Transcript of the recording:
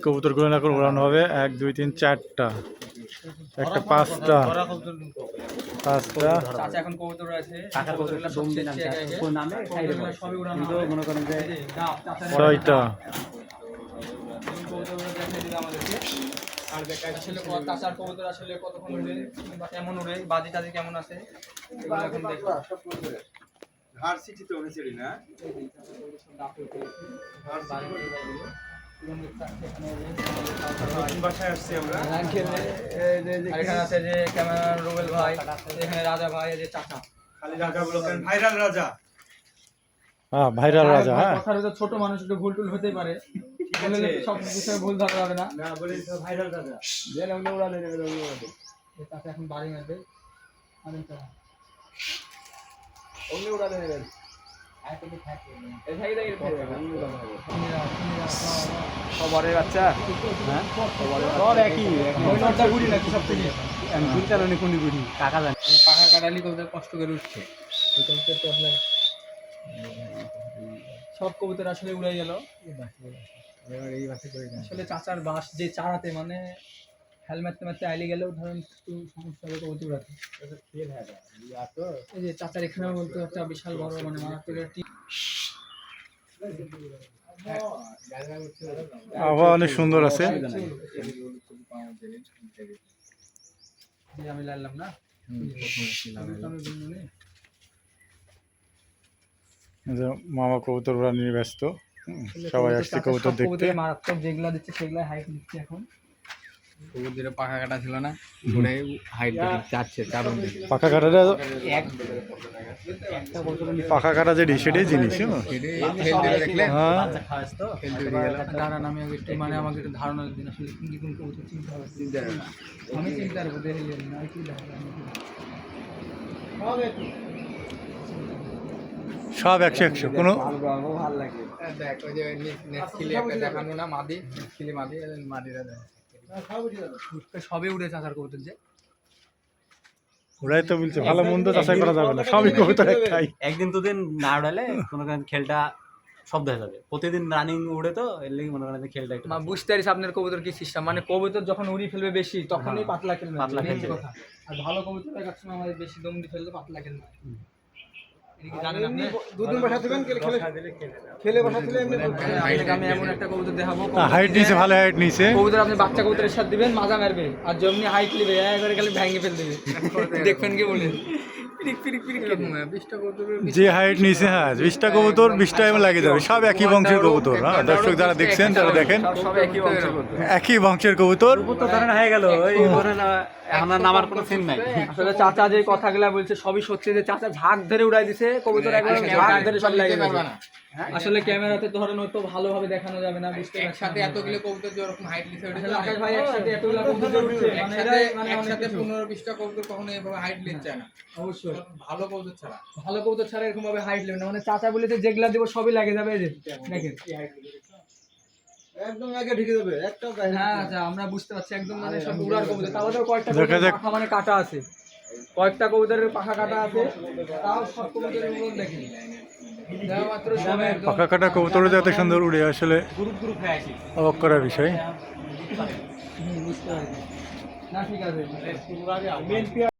কবুতরগুলো এখন উড়ানো হবে 1 2 3 4টা, একটা 5টা 5টা। চাচা এখন কবুতর আছে, কাকার কবুতরগুলো দম দিন আমি কোন নামে খাইরে বলে সবই উড়ানো কিন্তু হবে। মনে করেন যে 6টা। কবুতরগুলো দেখিয়ে দিল আমাদেরকে। আর আসলে চাচার কবুতর আসলে কতক্ষণ উড়ে বা কেমন উড়ে, বাজি টাজি কেমন আছে এগুলো এখন দেখো। ঘাট সিটি তো হয়েছে না বাসায় আসছি আমরা। এখানে আছে যে ক্যামেরাম্যান রুবেল ভাই, এখানে রাজা ভাই, এই যে চাচা। খালি রাজা বলতেন ভাইরাল রাজা। হ্যাঁ, ভাইরাল রাজা। হ্যাঁ, কথার ভিতর ছোট মানুষ একটু ভুল টুল হতেই পারে, বললে সব বিষয়ে ভুল ধরা যাবে না। না বলি তো ভাইরাল রাজা। চাচা এখন বাড়ি মারবে। খবরের বাচ্চা হ্যাঁ সব একই কারণে কোন গুড়ি কাকা জানে পাখা কাটালি কবুতর কষ্ট করে উঠছে। এই কবুতরটা আপনার সব কবুতর আসলে উড়ে গেল। আসলে চাচার বাস যে চারাতে মানে হেলমেট মারতে আইলে গেলেও ধরেন একটু সমস্যা হবে কবুতর উড়াতে। এই যে চাচার এখানেও বলতে একটা বিশাল বড় মানে মারাত্মক আবহাওয়া অনেক সুন্দর আছে। আমি লাইলাম না মামা কবুতর উড়া নিয়ে ব্যস্ত। সবাই আসছে কবুতর দেখতে। মারাত্মক যেগুলা দিচ্ছে সেগুলা হাইট দিচ্ছে এখন। কবুতরে পাখা কাটা ছিল না ঘুরে হাইট যাচ্ছে চারণ পাখা কাটাটা পাখা কাটা যেটি সেটাই জিনিস। হ্যাঁ, দাঁড়ান আমি একটু মানে আমাকে একটু ধারণা দিন আসলে কি কোন কবুতর চিন্তা আমি চিন্তা করবো দেখলেন না কি সব 100 কোনো ভালো লাগে দেখ ওই যে নেট খিলি একটা দেখানো না মাদি খিলি মাদি মাদিরা দেখ সবই উড়ে চাচার কবুতর যে ওরাই তো বলছে ভালো মন্দ যাচাই করা যাবে না, সবই কবুতর একটাই। একদিন দুদিন না উড়ালে মনে করেন খেলটা শব্দ হয়ে যাবে। প্রতিদিন রানিং উড়ে তো এর লেগে মনে করেন খেলটা একটু বুঝতে পারিস আপনার কবুতর কি সিস্টেম, মানে কবুতর যখন উড়ি ফেলবে বেশি তখনই পাতলা খেলবে, পাতলা খেলবে কথা। আর ভালো কবুতর এক সময় আমাদের বেশি দম দিয়ে ফেললে পাতলা খেলবে। জানেন আপনি দুদিন বসা দিবেন খেলে বসা দিলে এমনি আমি এমন একটা কবুতর দেখাবো, হাইট নিচে, ভালো হাইট নিচে। কবুতর আপনি বাচ্চা কবুতরের সাথে দিবেন মাজা মারবে, আর যেমনি হাইট নেবে একবারে খালি ভেঙে ফেল দেবে। দেখবেন কি বলে যে হাইট নিচে, হ্যাঁ 20টা কবুতর 20টা এমন লাগে যাবে, সব একই বংশের কবুতর। হ্যাঁ, দর্শক যারা দেখছেন তারা দেখেন সব একই বংশের কবুতর। তো ধরেন হয়ে গেল ওই ধরেন এখন আর নামার কোনো সিন নাই। আসলে চাচা যে কথাগুলা বলছে সবই সত্যি, যে চাচা ঝাঁক ধরে উড়াই দিছে কবুতর, একবার ঝাঁক ধরে সব লাগে যাবে। আসলে ক্যামেরাতে ধরেন হয়তো ভালোভাবে দেখানো যাবে না, বুঝতে পারছেন। একসাথে এতগুলো কবুতর যেরকম হাইট লিখে আসলে আকাশ ভাই একসাথে এতগুলো কবুতর উঠছে, মানে একসাথে 15-20টা কবুতর কখনো এভাবে হাইট লিখছে না। অবশ্যই ভালো কবুতর ছাড়া ভালো কবুতর ছাড়া এরকম ভাবে হাইট নেবে না। মানে চাচা বলেছে যেগুলা দিব সবই লাগে যাবে। এই যে দেখেন একদম আগে ঢুকে যাবে একটা গায়ে। হ্যাঁ আচ্ছা, আমরা বুঝতে পারছি একদম মানে সব উড়ার কবুতর। তাও কয়েকটা দেখা যাক। পাখা মানে কাটা আছে, কয়েকটা কবুতরের পাখা কাটা আছে, তাও সব কবুতরের উড়ন দেখেন মাত্র সবে একদম পাখা কাটা কবুতর যাতে সুন্দর উড়ে, আসলে গ্রুপ হয়ে আসি অবাক করার বিষয়। বুঝতে পারছি না, ঠিক আছে।